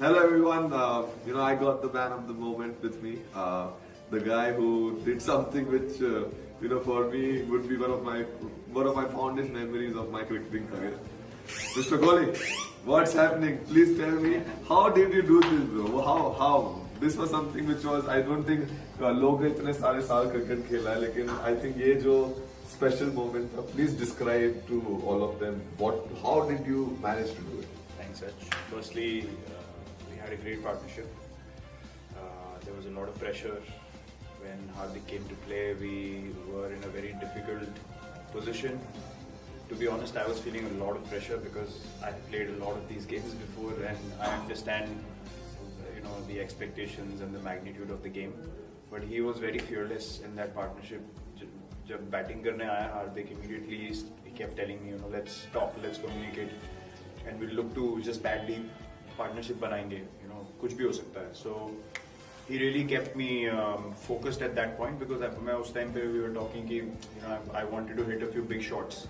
Hello everyone. I got the man of the moment with me. The guy who did something which, for me would be one of my fondest memories of my cricketing career. Mr. Kohli, what's happening? Please tell me, how did you do this, bro? How? This was something which was, I don't think लोग इतने सारे साल cricket खेला है, लेकिन I think ये जो special moment था, please describe to all of them how did you manage to do it? Thanks, Sach. Firstly, we had a great partnership. There was a lot of pressure when Hardik came to play. We were in a very difficult position. To be honest, I was feeling a lot of pressure because I played a lot of these games before, and I understand, the expectations and the magnitude of the game. But he was very fearless in that partnership. जब batting करने आया हार्दिक, immediately he kept telling me, let's talk, let's communicate, and we look to just badly partnership बनाएंगे, कुछ भी हो सकता है. So he really kept me focused at that point because मैं उस time पे we were talking कि I wanted to hit a few big shots,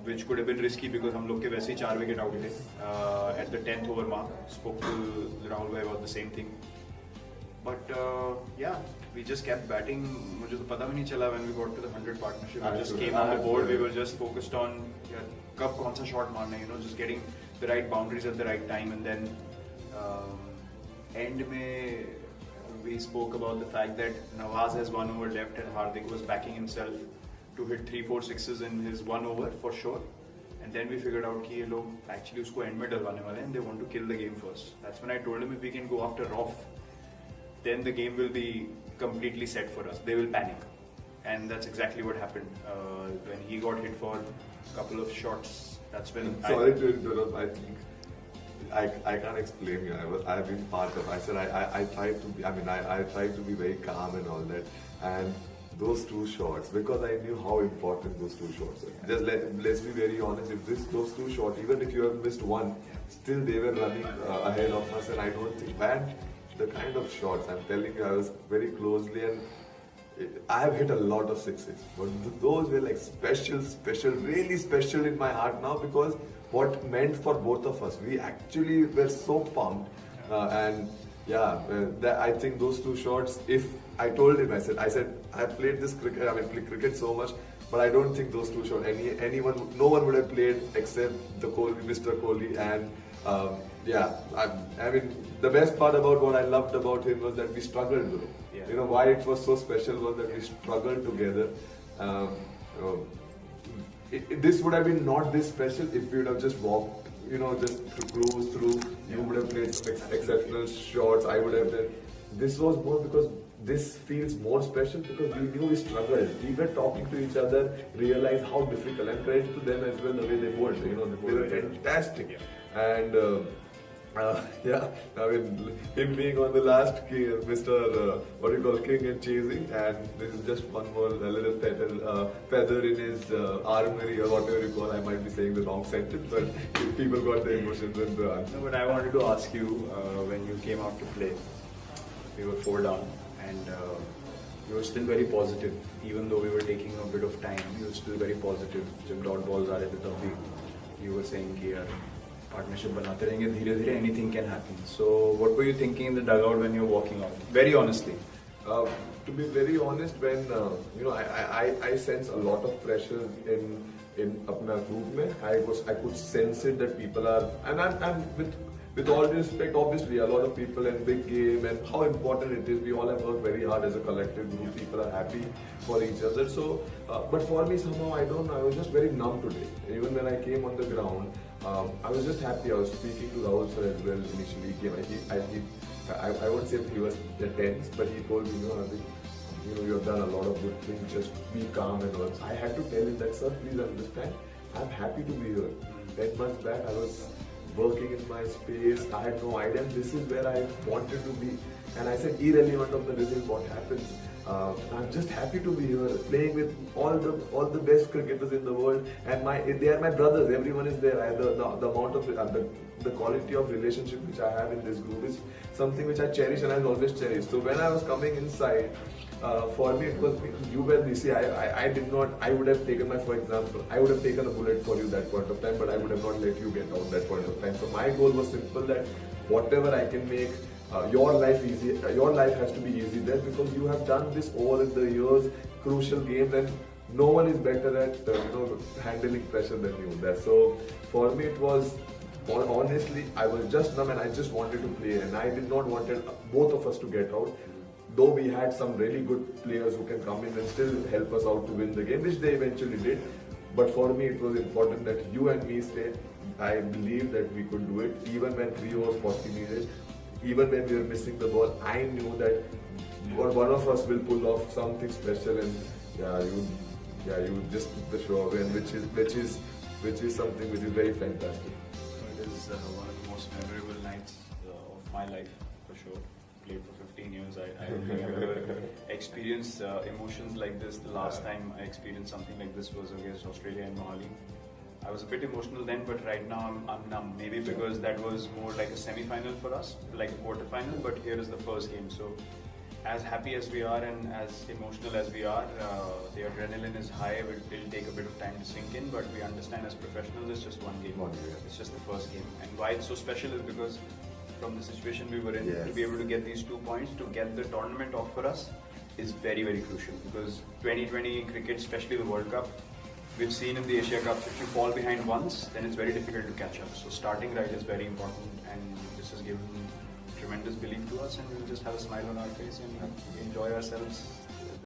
which could have been risky because हम लोग के वैसे ही 4 wicket out थे at the 10th over mark. Spoke to Rahul bhai about the same thing, but we just kept batting. मुझे तो पता भी नहीं चला when we got to the 100 partnership. We just came on the board. We were just focused on कब कौन सा shot मारना है, just getting the right boundaries at the right time, and then end में we spoke about the fact that Nawaz has 1 over left and Hardik was backing himself to hit 3-4 sixes in his 1 over for sure. And then we figured out कि ये लोग actually उसको end में डलवाने वाले हैं, and they want to kill the game first. That's when I told him if we can go after off, then the game will be completely set for us. They will panic, and that's exactly what happened. When he got hit for a couple of shots, that's when. Sorry to interrupt. I think I can't explain you. I've been part of. I said I tried to be. I tried to be very calm and all that, and those 2 shots, because I knew how important those 2 shots are. Just let's be very honest. If those 2 shots, even if you have missed one, still they were running ahead of us, and I don't think the kind of shots, I'm telling you, I was very closely, and I have hit a lot of sixes, but those were like special, really special in my heart now, because what meant for both of us. We actually were so pumped, and I think those 2 shots, if I told him, I said, I played this cricket, played cricket so much, but I don't think those 2 shots, no one would have played except Mr. Kohli, and the best part about what I loved about him was that we struggled, bro. Yeah. Why it was so special was that we struggled together. This would have been not this special if we would have just walked, just to cruise through. You would have played exceptional shots. I would have done. This was more because this feels more special because we knew we struggled. We were talking to each other, realized how difficult, and credit to them as well the way they bowled. They were fantastic. Yeah. And him being on the last Mr. King and chasing, and this is just one more little feather in his armory, or whatever you call. I might be saying the wrong sentence, but people got the emotions and the answer. No, but I wanted to ask you, when you came out to play, we were 4 down, and you were still very positive, even though we were taking a bit of time. You were still very positive. जब dot balls आ रहे थे तब भी you were saying कि यार partnership बनाते रहेंगे, धीरे-धीरे anything can happen. So what were you thinking in the dugout when you were walking out? Very honestly. To be very honest, when I sense a lot of pressure in अपना group में, I could sense it that people are, and I'm with all due respect, obviously a lot of people in big game and how important it is. We all have worked very hard as a collective group. People are happy for each other. So, but for me somehow I don't know. I was just very numb today. Even when I came on the ground, I was just happy. I was speaking to Rahul sir as well initially. I won't say he was tense, but he told me, you have done a lot of good things. Just be calm and all. I had to tell him that, sir, please understand. I'm happy to be here. 10 months back, I was working in my space. I had no idea. This is where I wanted to be. And I said, irrelevant of the result, what happens. I'm just happy to be here, playing with all the best cricketers in the world, and they are my brothers. Everyone is there. The amount of the quality of relationship which I have in this group is something which I cherish, and I'll always cherish. So when I was coming inside, for me it was, you were busy. I did not. I would have taken for example, I would have taken a bullet for you that point of time, but I would have not let you get out that point of time. So my goal was simple, that whatever I can make your life easy. Your life has to be easy there because you have done this over the years, crucial games, and no one is better at handling pressure than you there. So for me it was, honestly, I was just numb and I just wanted to play, and I did not wanted both of us to get out. Though we had some really good players who can come in and still help us out to win the game, which they eventually did. But for me, it was important that you and me stayed. I believe that we could do it, even when 3 overs 40 needed, even when we were missing the ball. I knew that one of us will pull off something special, and you just took the show away, and which is something which is very fantastic. It is one of the most memorable nights of my life, for sure. Played for 15 years. I don't think I've ever experienced emotions like this. The last time I experienced something like this was against Australia in Mohali. I was a bit emotional then, but right now I'm numb. Maybe because that was more like a semi-final for us, like a quarter-final, but here is the first game. So as happy as we are and as emotional as we are, the adrenaline is high. It'll take a bit of time to sink in, but we understand as professionals it's just one game. It's just the first game. And why it's so special is because from the situation we were in, to be able to get these 2 points, to get the tournament off for us, is very, very crucial. Because 2020 cricket, especially the World Cup, we've seen in the Asia Cup, if you fall behind once, then it's very difficult to catch up. So starting right is very important, and this has given tremendous belief to us, and we'll just have a smile on our face and enjoy ourselves